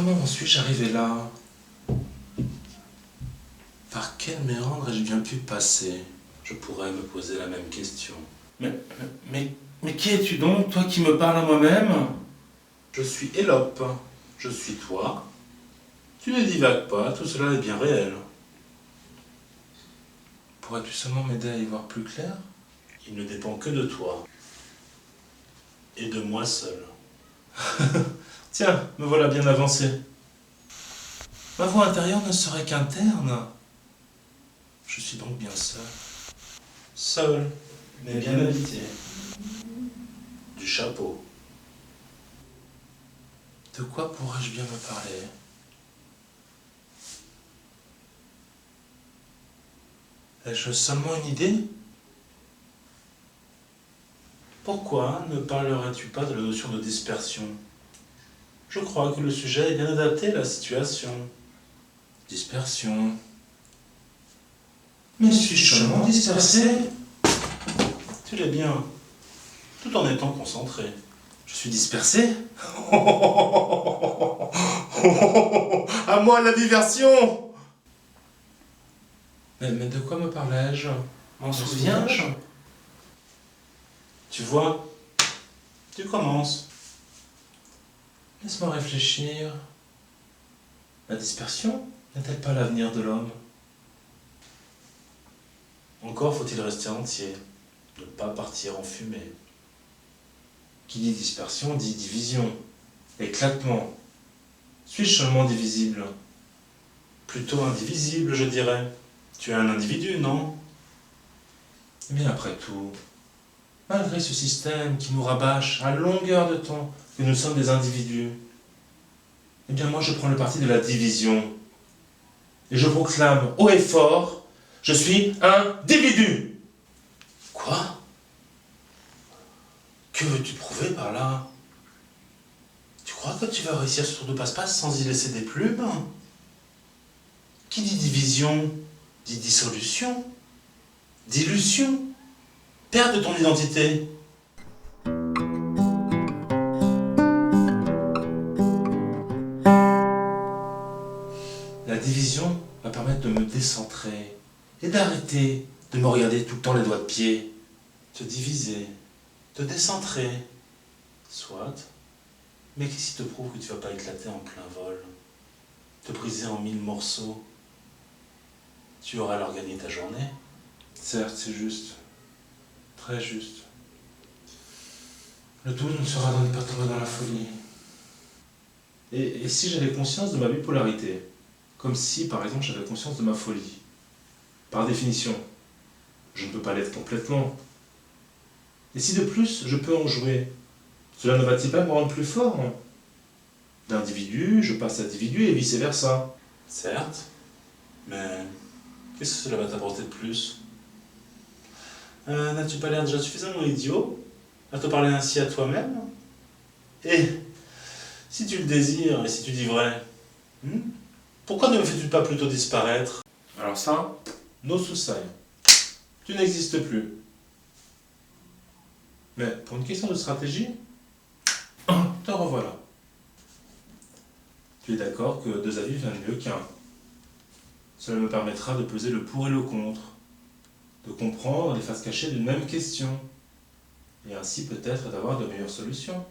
comment en suis-je arrivé là? Par quel méandre ai-je bien pu passer? Je pourrais me poser la même question. Mais qui es-tu donc, toi qui me parles à moi-même? Je suis Élope, je suis toi. Tu ne divagues pas, tout cela est bien réel. Pourrais-tu seulement m'aider à y voir plus clair? Il ne dépend que de toi. Et de moi seul. Tiens, me voilà bien avancé. Ma voix intérieure ne serait qu'interne. Je suis donc bien seul. Seul, mais bien habité. Du chapeau. De quoi pourrais-je bien me parler? Ai-je seulement une idée? Pourquoi ne parlerais-tu pas de la notion de dispersion? Je crois que le sujet est bien adapté à la situation. Dispersion. Mais suis-je seulement dispersé? Tu l'es bien, tout en étant concentré. Je suis dispersé? À moi la diversion! Mais de quoi me parlais-je? M'en souviens-je? Tu vois, tu commences. Laisse-moi réfléchir. La dispersion n'est-elle pas l'avenir de l'homme? Encore faut-il rester entier, ne pas partir en fumée. Qui dit dispersion dit division, éclatement. Suis-je seulement divisible? Plutôt indivisible, je dirais. Tu es un individu, non? Eh bien, après tout, malgré ce système qui nous rabâche à longueur de temps que nous sommes des individus, eh bien, moi, je prends le parti de la division. Et je proclame haut et fort, je suis un individu. Quoi? Que veux-tu prouver par là? Tu crois que tu vas réussir ce tour de passe-passe sans y laisser des plumes? Qui dit division dit dissolution, dilution, perte de ton identité. La division va permettre de me décentrer et d'arrêter de me regarder tout le temps les doigts de pied. Te diviser, te décentrer, soit. Mais qu'est-ce qui te prouve que tu vas pas éclater en plein vol, te briser en 1000 morceaux? Tu auras alors gagné ta journée. Certes, c'est juste. Très juste. Le tout ne sera de ne pas tomber dans la folie. Et si j'avais conscience de ma bipolarité, comme si, par exemple, j'avais conscience de ma folie, par définition, je ne peux pas l'être complètement. Et si de plus, je peux en jouer, cela ne va-t-il pas me rendre plus fort? D'individu, je passe à individu et vice-versa. Certes, mais qu'est-ce que cela va t'apporter de plus? N'as-tu pas l'air déjà suffisamment idiot à te parler ainsi à toi-même? Et si tu le désires et si tu dis vrai, pourquoi ne me fais-tu pas plutôt disparaître? Alors ça, no suicide. Tu n'existes plus. Mais pour une question de stratégie, te revoilà. Tu es d'accord que deux avis valent mieux qu'un. Cela me permettra de peser le pour et le contre, de comprendre les faces cachées d'une même question, et ainsi peut-être d'avoir de meilleures solutions.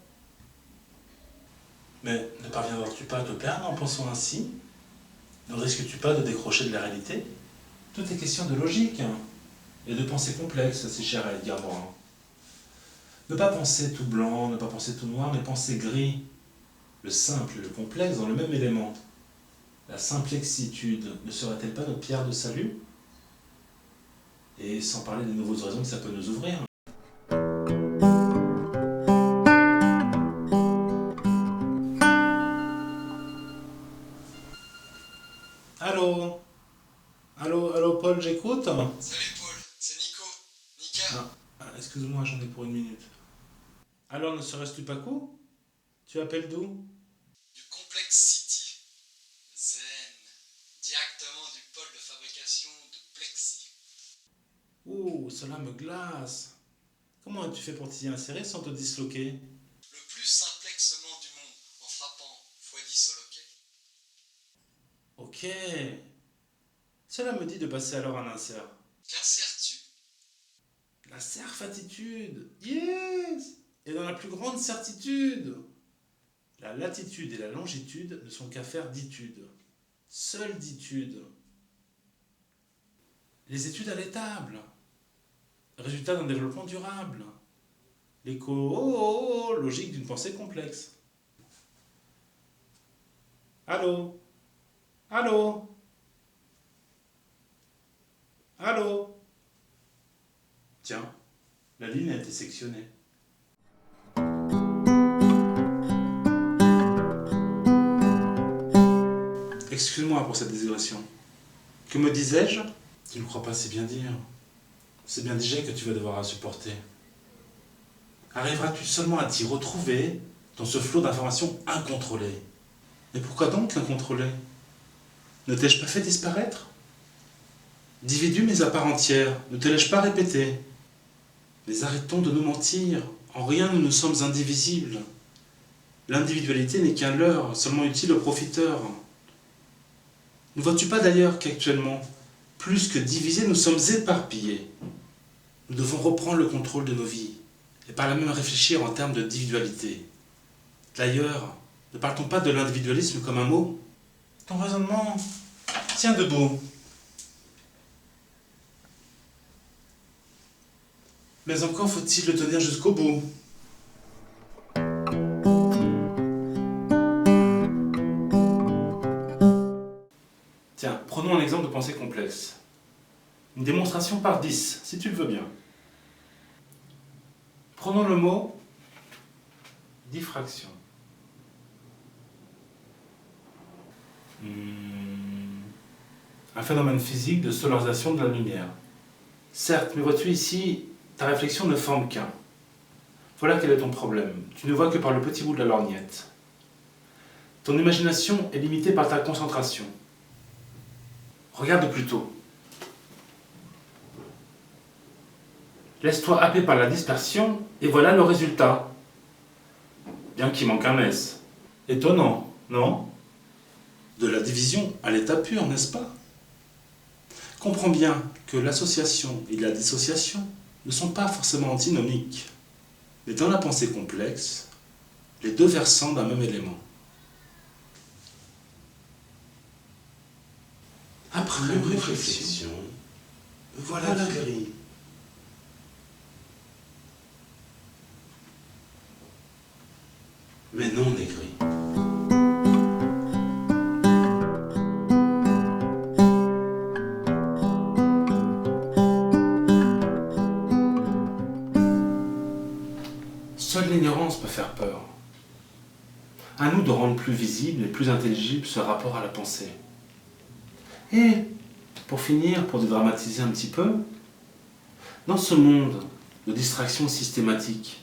Mais ne parviendras-tu pas à te perdre en pensant ainsi? Ne risques-tu pas de décrocher de la réalité? Tout est question de logique, et de pensée complexe, si cher à Edgar Morin. Ne pas penser tout blanc, ne pas penser tout noir, mais penser gris. Le simple et le complexe dans le même élément. La simplexitude ne serait-elle pas notre pierre de salut? Et sans parler des nouveaux horizons que ça peut nous ouvrir. Allô? Allô Paul, j'écoute? Salut Paul, c'est Nico. Nika. Excuse-moi, j'en ai pour une minute. Alors ne serait-ce pas coup? Tu appelles d'où? Du Complex City. Zen. Directement du pôle de fabrication de Plexi. Ouh, cela me glace. Comment as-tu fait pour t'y insérer sans te disloquer? Le plus simplexement du monde en frappant x10 au loquet. Ok. Cela me dit de passer alors un insert. Qu'insères-tu? La cerfatitude. Yes. Et dans la plus grande certitude. La latitude et la longitude ne sont qu'affaires d'études. Seule d'études. Les études à l'étable. Résultat d'un développement durable. L'éco-logique d'une pensée complexe. Allô? Allô? Allô? Tiens, la ligne a été sectionnée. Excuse-moi pour cette digression. Que me disais-je? Tu ne crois pas si bien dire. C'est bien déjà que tu vas devoir la supporter. Arriveras-tu seulement à t'y retrouver dans ce flot d'informations incontrôlées? Mais pourquoi donc incontrôlées? Ne t'ai-je pas fait disparaître? Individus mais à part entière, ne te l'ai-je pas répété? Mais arrêtons de nous mentir, en rien nous ne sommes indivisibles. L'individualité n'est qu'un leurre, seulement utile aux profiteurs. Ne vois-tu pas d'ailleurs qu'actuellement, plus que divisés, nous sommes éparpillés? Nous devons reprendre le contrôle de nos vies, et par là même réfléchir en termes d'individualité. D'ailleurs, ne parle-t-on pas de l'individualisme comme un mot? Ton raisonnement tient debout. Mais encore faut-il le tenir jusqu'au bout. Tiens, prenons un exemple de pensée complexe. Une démonstration par 10, si tu le veux bien. Prenons le mot diffraction. Un phénomène physique de solarisation de la lumière. Certes, mais vois-tu ici, ta réflexion ne forme qu'un. Voilà quel est ton problème. Tu ne vois que par le petit bout de la lorgnette. Ton imagination est limitée par ta concentration. Regarde plutôt. Laisse-toi happer par la dispersion, et voilà le résultat. Bien qu'il manque un S. Étonnant, non? De la division à l'état pur, n'est-ce pas? Comprends bien que l'association et la dissociation ne sont pas forcément antinomiques, mais dans la pensée complexe, les deux versants d'un même élément. Après une réflexion, voilà la grille. Mais non, Négri. Seule l'ignorance peut faire peur. À nous de rendre plus visible et plus intelligible ce rapport à la pensée. Et, pour finir, pour dédramatiser un petit peu, dans ce monde de distraction systématique,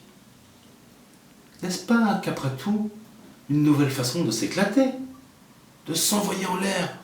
n'est-ce pas qu'après tout, une nouvelle façon de s'éclater, de s'envoyer en l'air